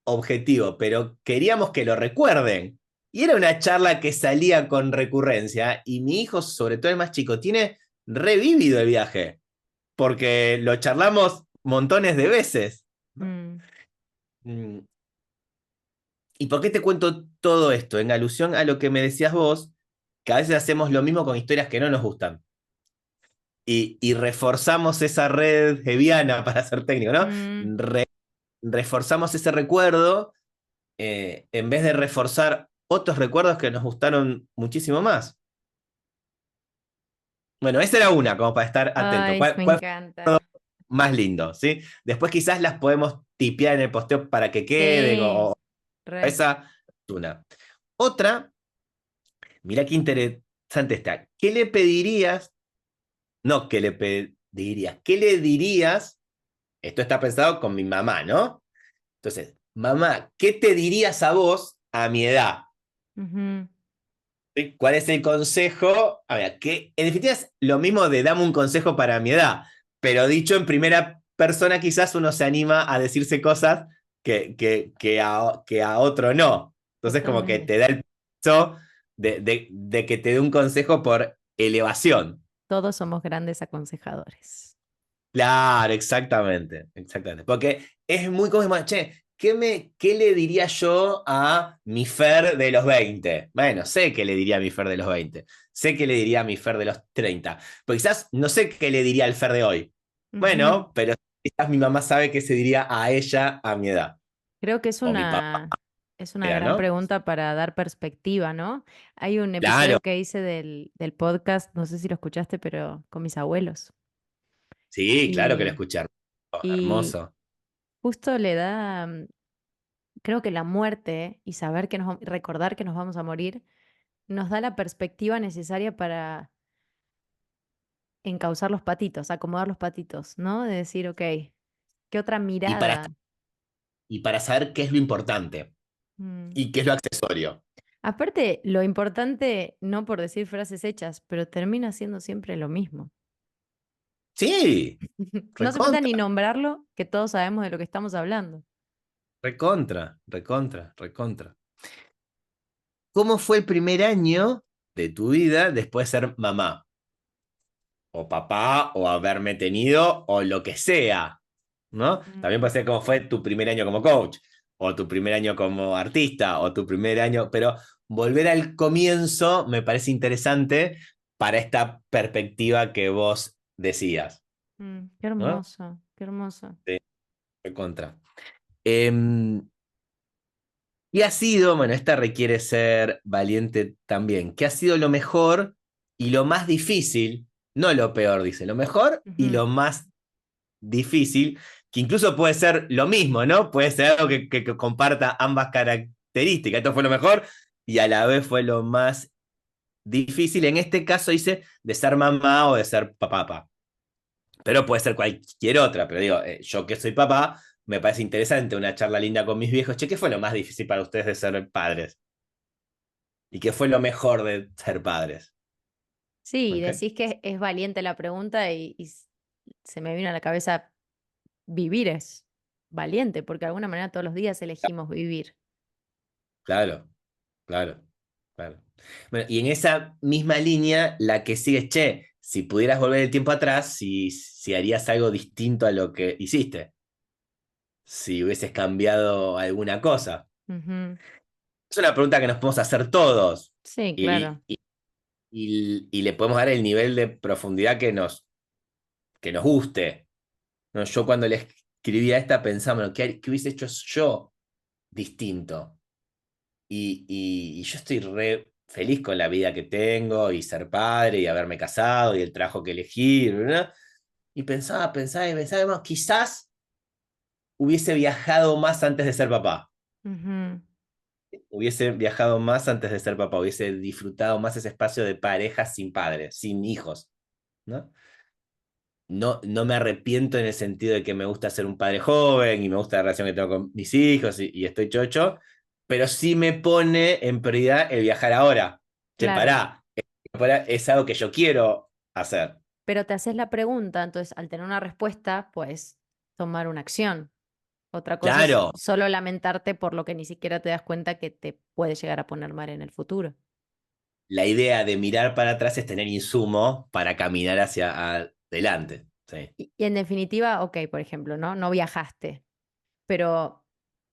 objetivo, pero queríamos que lo recuerden. Y era una charla que salía con recurrencia y mi hijo, sobre todo el más chico, tiene revivido el viaje. porque lo charlamos montones de veces, ¿no?
Mm,
Mm, ¿Y por qué te cuento todo esto? En alusión a lo que me decías vos, que a veces hacemos lo mismo con historias que no nos gustan. Y reforzamos esa red hebiana para ser técnico, ¿no?
mm.
Reforzamos ese recuerdo en vez de reforzar otros recuerdos que nos gustaron muchísimo más. Bueno, esa era una, como para estar atento.
Ay, me
¿Cuál
encanta.
más lindo, ¿sí? Después quizás las podemos tipear en el posteo para que queden,
Sí,
o
re.
esa es una. Otra, mira qué interesante está. ¿Qué le pedirías? No, ¿qué le pedirías? ¿Qué le dirías? Esto está pensado con mi mamá, ¿no? Entonces, mamá, ¿qué te dirías a vos a mi edad?
Ujú.
¿Sí? ¿Cuál es el consejo? A ver, que en definitiva es lo mismo de dame un consejo para mi edad, pero dicho en primera persona quizás uno se anima a decirse cosas que a otro no. Entonces como que
Totalmente.
te da el peso de que te dé un consejo por elevación.
Todos somos grandes aconsejadores.
Claro, exactamente, exactamente. Porque es muy como, che, ¿qué le diría yo a mi Fer de los 20? Bueno, sé qué le diría a mi Fer de los 20. Sé qué le diría a mi Fer de los 30. Pero quizás no sé qué le diría al Fer de hoy.
Ujú.
Bueno, pero quizás mi mamá sabe qué se diría a ella a mi edad.
Creo que
O mi papá,
es una gran
¿no?
pregunta para dar perspectiva, ¿no? Hay un
Claro,
episodio que hice del podcast, no sé si lo escuchaste, pero con mis abuelos.
sí, claro que lo
Y,
escuché.
y
Hermoso.
justo le da, creo que la muerte y saber que recordar que nos vamos a morir, nos da la perspectiva necesaria para encauzar los patitos, acomodar los patitos, ¿no? De decir, ok, ¿qué otra
Y para,
mirada?
y para saber qué es lo importante
Mm.
y qué es lo accesorio.
Aparte, lo importante, no por decir frases hechas, pero termina siendo siempre lo mismo.
Sí,
No hace falta ni
recontra.
nombrarlo, que todos sabemos de lo que estamos hablando.
Recontra, recontra, recontra. ¿Cómo fue el primer año de tu vida después de ser mamá? O papá, o haberme tenido, o lo que sea, ¿no? También
Mm,
puede ser cómo fue tu primer año como coach, o tu primer año como artista, o tu primer año, pero volver al comienzo me parece interesante para esta perspectiva que vos decías,
qué
¿no?
hermoso, qué hermoso.
Sí, recontra. ¿Qué ha sido, bueno, esta requiere ser valiente también, qué ha sido lo mejor y lo más difícil, no lo peor, dice, lo mejor y
Ujú,
lo más difícil, que incluso puede ser lo mismo, ¿no? Puede ser algo que comparta ambas características. Esto fue lo mejor y a la vez fue lo más difícil. En este caso dice de ser mamá o de ser papá. Pero puede ser cualquier otra. Pero digo, yo que soy papá, me parece interesante una charla linda con mis viejos. Che, ¿qué fue lo más difícil para ustedes de ser padres? ¿Y qué fue lo mejor de ser padres?
sí,
¿Ok?
decís que es valiente la pregunta y se me vino a la cabeza vivir es valiente, porque de alguna manera todos los días elegimos vivir.
Claro, claro, claro. Bueno, y en esa misma línea, la que sigue es, che, si pudieras volver el tiempo atrás, si harías algo distinto a lo que hiciste, si hubieses cambiado alguna cosa.
Ujú.
Es una pregunta que nos podemos hacer todos
Sí,
y,
claro.
y- y le podemos dar el nivel de profundidad que nos guste. ¿No? Yo cuando le escribí a esta pensaba, bueno, ¿qué hubiese hecho yo distinto? Y yo estoy re feliz con la vida que tengo y ser padre y haberme casado y el trabajo que elegí, ¿verdad? Y pensaba y pensaba, bueno, quizás hubiese viajado más antes de ser papá.
Ujú,
Hubiese viajado más antes de ser papá, hubiese disfrutado más ese espacio de pareja sin padres, sin hijos, ¿no? No, no me arrepiento en el sentido de que me gusta ser un padre joven y me gusta la relación que tengo con mis hijos y estoy chocho, pero sí me pone en prioridad el viajar ahora. Che,
claro.
es algo que yo quiero hacer.
Pero te haces la pregunta, entonces al tener una respuesta, pues tomar una acción. Otra cosa es
Claro,
solo lamentarte por lo que ni siquiera te das cuenta que te puede llegar a poner mal en el futuro.
la idea de mirar para atrás es tener insumo para caminar hacia adelante. sí,
Y en definitiva, ok, por ejemplo, ¿no? No viajaste, pero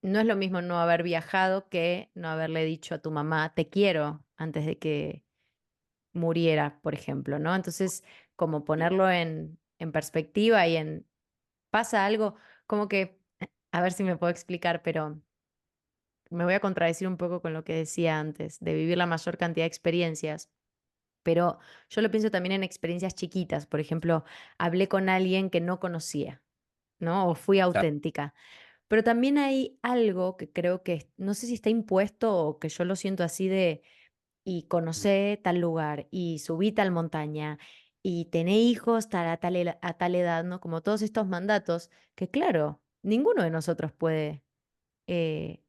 no es lo mismo no haber viajado que no haberle dicho a tu mamá, te quiero, antes de que muriera, por ejemplo, ¿no? Entonces, como ponerlo en perspectiva y en, pasa algo, como que, a ver si me puedo explicar, pero me voy a contradecir un poco con lo que decía antes, de vivir la mayor cantidad de experiencias. Pero yo lo pienso también en experiencias chiquitas. Por ejemplo, hablé con alguien que no conocía, ¿no? O fui
claro,
auténtica. Pero también hay algo que creo que, no sé si está impuesto o que yo lo siento así de, y conocé tal lugar, y subí tal montaña, y tené hijos a tal edad, ¿no? Como todos estos mandatos, que claro, ninguno de nosotros puede eh,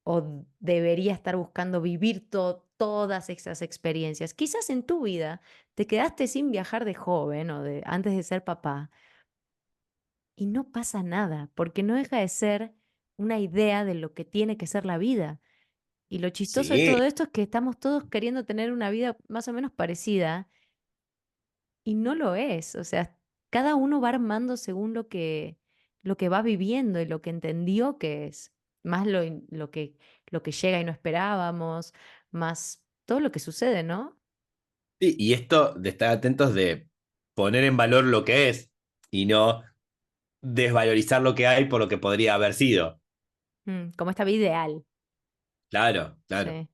o debería estar buscando vivir todas esas experiencias. Quizás en tu vida te quedaste sin viajar de joven o de antes de ser papá y no pasa nada, porque no deja de ser una idea de lo que tiene que ser la vida. Y lo chistoso de
sí.
todo esto es que estamos todos queriendo tener una vida más o menos parecida y no lo es. O sea, cada uno va armando según lo que va viviendo y lo que entendió que es. Más lo que llega y no esperábamos, más todo lo que sucede, ¿no?
Sí, y esto de estar atentos de poner en valor lo que es y no desvalorizar lo que hay por lo que podría haber sido.
Como esta vida ideal.
Claro, claro.
Sí,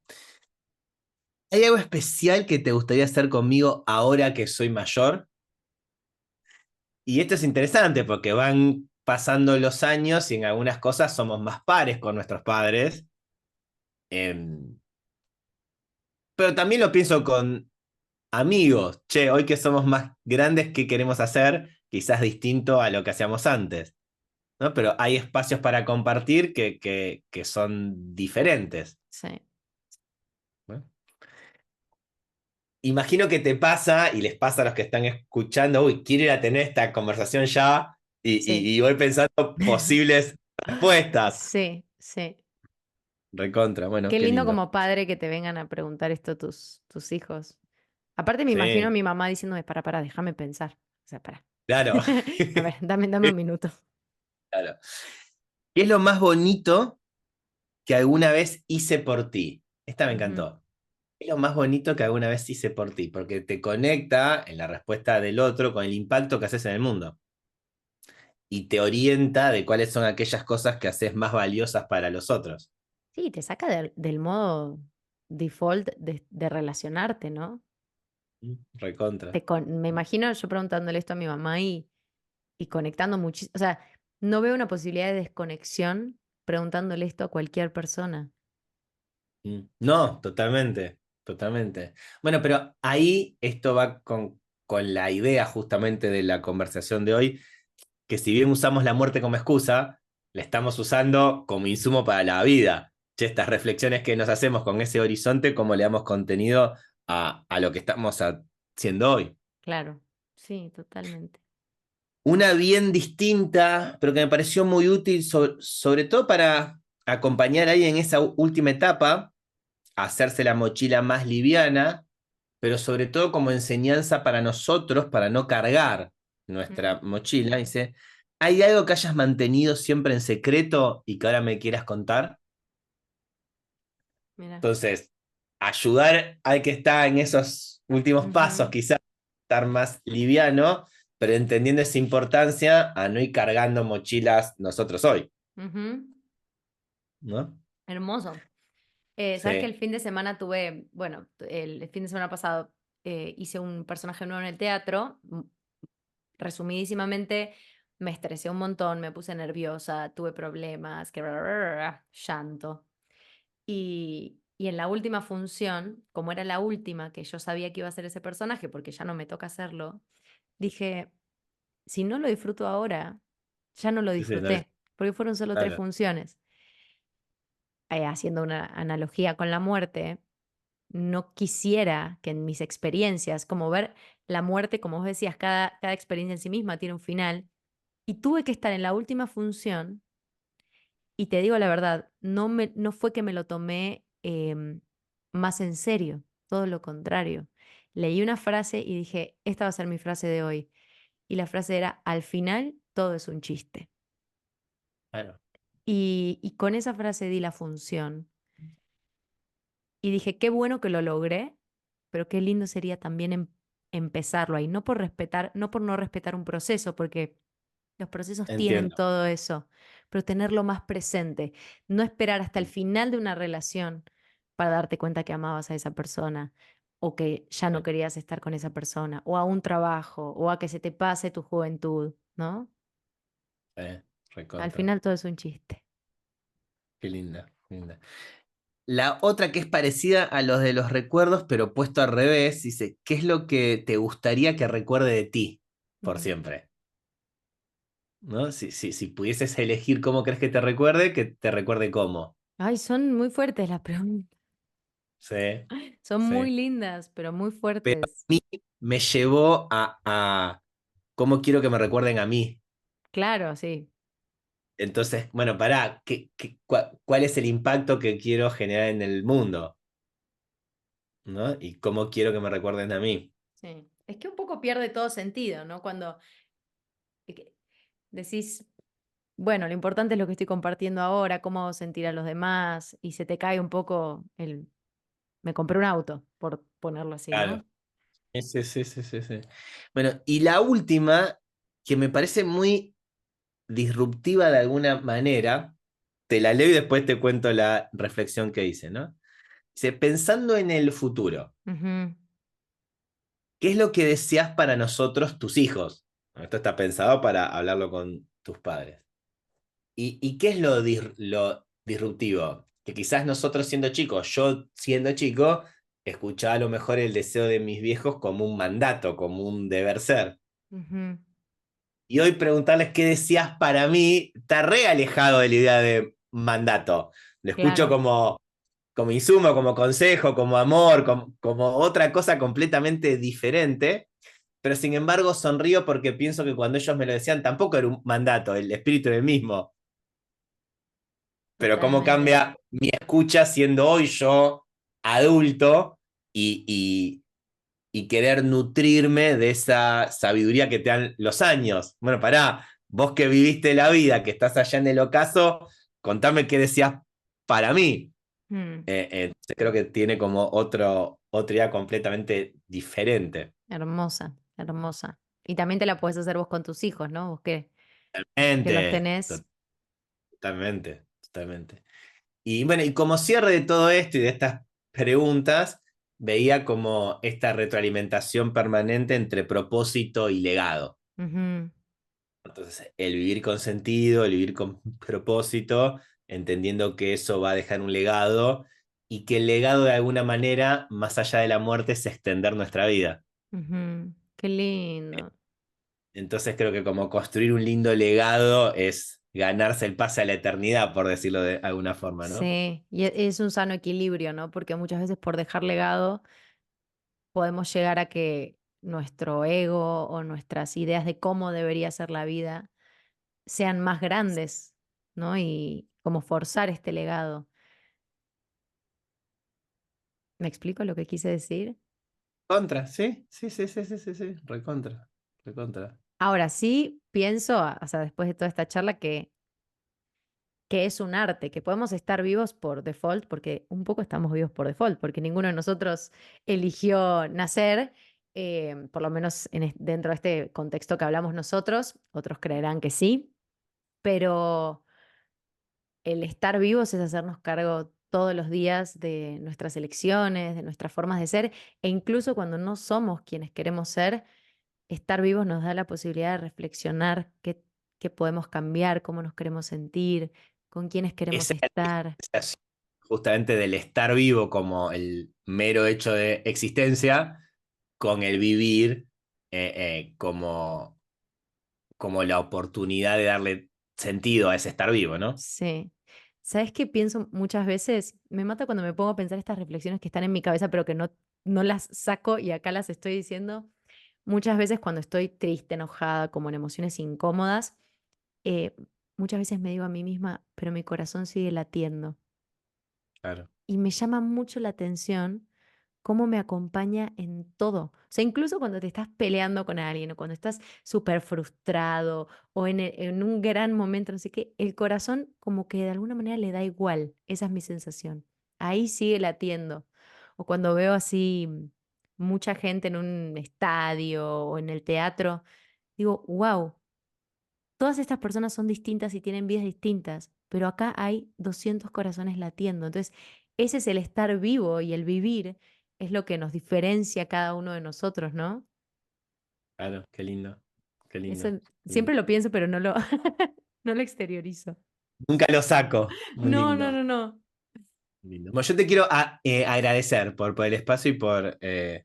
¿Hay algo especial que te gustaría hacer conmigo ahora que soy mayor? Y esto es interesante porque van pasando los años y en algunas cosas somos más pares con nuestros padres. Em, pero también lo pienso con amigos. Che, hoy que somos más grandes, ¿qué queremos hacer? Quizás distinto a lo que hacíamos antes, ¿no? Pero hay espacios para compartir que son diferentes,
sí,
¿no? Imagino que te pasa y les pasa a los que están escuchando, uy, quiero ir a tener esta conversación ya
sí.
y voy pensando posibles respuestas.
Sí, sí.
Recontra, bueno,
Qué
qué
lindo
lindo.
como padre que te vengan a preguntar esto tus hijos. Aparte me imagino a
Sí,
mi mamá diciéndome: para, déjame pensar". O sea, para.
claro,
A ver, dame un minuto.
claro. ¿Qué es lo más bonito que alguna vez hice por ti? Esta me
Ujú.
encantó. ¿Qué es lo más bonito que alguna vez hice por ti? Porque te conecta en la respuesta del otro con el impacto que haces en el mundo y te orienta de cuáles son aquellas cosas que haces más valiosas para los otros.
Sí, te saca del modo default de relacionarte, ¿no?
Recontra.
Me imagino yo preguntándole esto a mi mamá y conectando muchísimo. O sea, no veo una posibilidad de desconexión preguntándole esto a cualquier persona.
No, totalmente, totalmente. Bueno, pero ahí esto va con la idea justamente de la conversación de hoy, que si bien usamos la muerte como excusa, la estamos usando como insumo para la vida. Che, estas reflexiones que nos hacemos con ese horizonte, ¿cómo le damos contenido a lo que estamos haciendo hoy?
Claro, sí, totalmente.
Una bien distinta, pero que me pareció muy útil, sobre todo para acompañar ahí en esa última etapa, hacerse la mochila más liviana, pero sobre todo como enseñanza para nosotros, para no cargar
Mm,
nuestra mochila. Dice, ¿hay algo que hayas mantenido siempre en secreto y que ahora me quieras contar?
mira.
Entonces, ayudar al que está en esos últimos pasos,
Ujú,
quizás estar más liviano, pero entendiendo esa importancia a no ir cargando mochilas nosotros hoy,
ujú.
¿no?
Hermoso. Sabes que el
Sí,
fin de semana tuve, bueno, el fin de semana pasado hice un personaje nuevo en el teatro. Resumidísimamente, me estresé un montón, me puse nerviosa, tuve problemas, que bla, bla, bla, bla, llanto. Y en la última función, como era la última que yo sabía que iba a ser ese personaje, porque ya no me toca hacerlo, dije, si no lo disfruto ahora, ya no lo
sí, sí, no es
disfruté, porque fueron solo 3
claro.
funciones. Haciendo una analogía con la muerte, no quisiera que en mis experiencias, como ver la muerte, como vos decías, cada experiencia en sí misma tiene un final, y tuve que estar en la última función, y te digo la verdad, no fue que me lo tomé más en serio, todo lo contrario. Leí una frase y dije, esta va a ser mi frase de hoy. y la frase era, al final todo es un chiste.
Claro,
Y con esa frase di la función. Y dije, qué bueno que lo logré, pero qué lindo sería también empezarlo ahí. No por respetar, no por no respetar un proceso, porque los procesos tienen
entiendo.
todo eso, pero tenerlo más presente. No esperar hasta el final de una relación para darte cuenta que amabas a esa persona o que ya no querías estar con esa persona, o a un trabajo, o a que se te pase tu juventud, ¿no? Al
Recontra.
final todo es un chiste.
Qué linda, linda. La otra que es parecida a los de los recuerdos, pero puesto al revés, dice, ¿qué es lo que te gustaría que recuerde de ti por
Ujú.
siempre? ¿No? Si pudieses elegir cómo crees que te recuerde cómo.
Ay, son muy fuertes las preguntas.
Sí,
Son muy
sí.
lindas, pero muy
Pero a
fuertes.
mí me llevó a cómo quiero que me recuerden a mí.
Claro, sí.
Entonces, bueno, pará, ¿cuál es el impacto que quiero generar en el mundo? ¿No? Y cómo quiero que me recuerden a mí.
Sí. Es que un poco pierde todo sentido, ¿no? Cuando que decís, bueno, lo importante es lo que estoy compartiendo ahora, cómo hago sentir a los demás, y se te cae un poco me compré un auto, por ponerlo así,
Claro.
¿no?
Sí, sí, sí, sí, sí. Bueno, y la última, que me parece muy disruptiva de alguna manera, te la leo y después te cuento la reflexión que hice, ¿no? Dice, pensando en el futuro,
Ujú,
¿qué es lo que deseas para nosotros, tus hijos? Esto está pensado para hablarlo con tus padres. ¿Y qué es lo disruptivo? Que quizás nosotros siendo chicos, yo siendo chico, escuchaba a lo mejor el deseo de mis viejos como un mandato, como un deber ser.
ujú,
Y hoy preguntarles qué decías para mí está re alejado de la idea de mandato. Lo escucho
claro.
como insumo, como consejo, como amor, como otra cosa completamente diferente. Pero sin embargo sonrío porque pienso que cuando ellos me lo decían tampoco era un mandato, el espíritu era el mismo. Pero cómo
Totalmente.
cambia mi escucha siendo hoy yo adulto y, y querer nutrirme de esa sabiduría que te dan los años. Bueno, pará, vos que viviste la vida, que estás allá en el ocaso, contame qué decías para mí.
Mm,
Creo que tiene como otra idea completamente diferente.
hermosa, hermosa. Y también te la puedes hacer vos con tus hijos, ¿no? Vos que los
Totalmente,
tenés.
totalmente, totalmente. Y bueno, y como cierre de todo esto y de estas preguntas, veía como esta retroalimentación permanente entre propósito y legado.
Ujú,
Entonces, el vivir con sentido, el vivir con propósito, entendiendo que eso va a dejar un legado y que el legado de alguna manera, más allá de la muerte, es extender nuestra vida.
ujú. Qué lindo.
Entonces creo que como construir un lindo legado es ganarse el pase a la eternidad, por decirlo de alguna forma, ¿no?
Sí, y es un sano equilibrio, ¿no? Porque muchas veces por dejar legado podemos llegar a que nuestro ego o nuestras ideas de cómo debería ser la vida sean más grandes, ¿no? Y como forzar este legado. ¿Me explico lo que quise decir?
Contra, sí, sí, sí, sí, sí, sí, sí, recontra, recontra.
Ahora sí pienso, o sea, después de toda esta charla, que es un arte, que podemos estar vivos por default, porque un poco estamos vivos por default, porque ninguno de nosotros eligió nacer, por lo menos dentro de este contexto que hablamos nosotros, otros creerán que sí, pero el estar vivos es hacernos cargo todos los días de nuestras elecciones, de nuestras formas de ser, e incluso cuando no somos quienes queremos ser, estar vivos nos da la posibilidad de reflexionar qué podemos cambiar, cómo nos queremos sentir, con quiénes queremos
Esa es la
estar.
diferenciación justamente del estar vivo como el mero hecho de existencia con el vivir como la oportunidad de darle sentido a ese estar vivo, ¿no?
Sí. ¿Sabes qué pienso muchas veces? Me mata cuando me pongo a pensar estas reflexiones que están en mi cabeza, pero que no las saco y acá las estoy diciendo. Muchas veces cuando estoy triste, enojada, como en emociones incómodas, eh, muchas veces me digo a mí misma, pero mi corazón sigue latiendo.
Claro.
Y me llama mucho la atención cómo me acompaña en todo. O sea, incluso cuando te estás peleando con alguien o cuando estás súper frustrado o en un gran momento, no sé qué, el corazón como que de alguna manera le da igual. Esa es mi sensación. Ahí sigue latiendo. O cuando veo así mucha gente en un estadio o en el teatro, digo, wow, todas estas personas son distintas y tienen vidas distintas, pero acá hay 200 corazones latiendo. Entonces, ese es el estar vivo y el vivir es lo que nos diferencia a cada uno de nosotros, ¿no?
Claro, qué lindo, qué lindo.
Eso
Lindo.
siempre lo pienso, pero no lo, no lo exteriorizo.
Nunca lo saco. Muy
No, no,
lindo.
no, no.
Lindo. Bueno, yo te quiero agradecer por el espacio y por en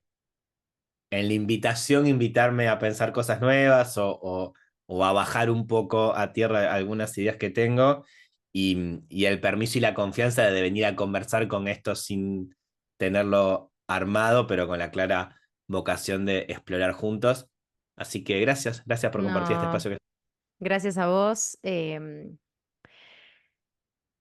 la invitación, invitarme a pensar cosas nuevas o a bajar un poco a tierra algunas ideas que tengo y el permiso y la confianza de venir a conversar con esto sin tenerlo armado, pero con la clara vocación de explorar juntos. Así que gracias, gracias por compartir este
No,
espacio.
gracias a vos.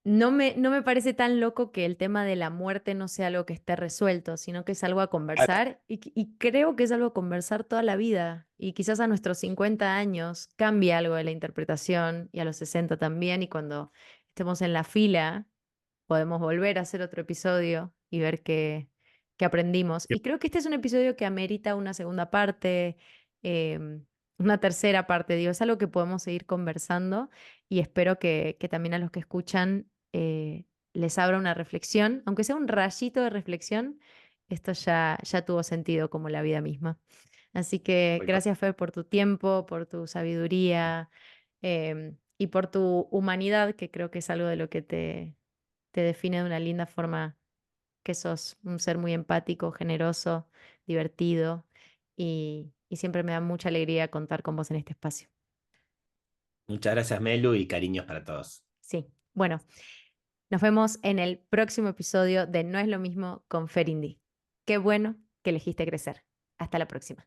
No me parece tan loco que el tema de la muerte no sea algo que esté resuelto, sino que es algo a conversar y creo que es algo a conversar toda la vida. Y quizás a nuestros 50 años cambie algo de la interpretación y a los 60 también. Y cuando estemos en la fila, podemos volver a hacer otro episodio y ver qué aprendimos. Y creo que este es un episodio que amerita una segunda parte, una tercera parte. Digo, es algo que podemos seguir conversando y espero que también a los que escuchan les abra una reflexión, aunque sea un rayito de reflexión, esto ya tuvo sentido como la vida misma. Así que gracias, Fer, por tu tiempo, por tu sabiduría y por tu humanidad, que creo que es algo de lo que te define de una linda forma, que sos un ser muy empático, generoso, divertido y siempre me da mucha alegría contar con vos en este espacio.
Muchas gracias, Melu, y cariños para todos.
Sí, bueno, nos vemos en el próximo episodio de No es lo mismo con Fer Indy. Qué bueno que elegiste crecer. Hasta la próxima.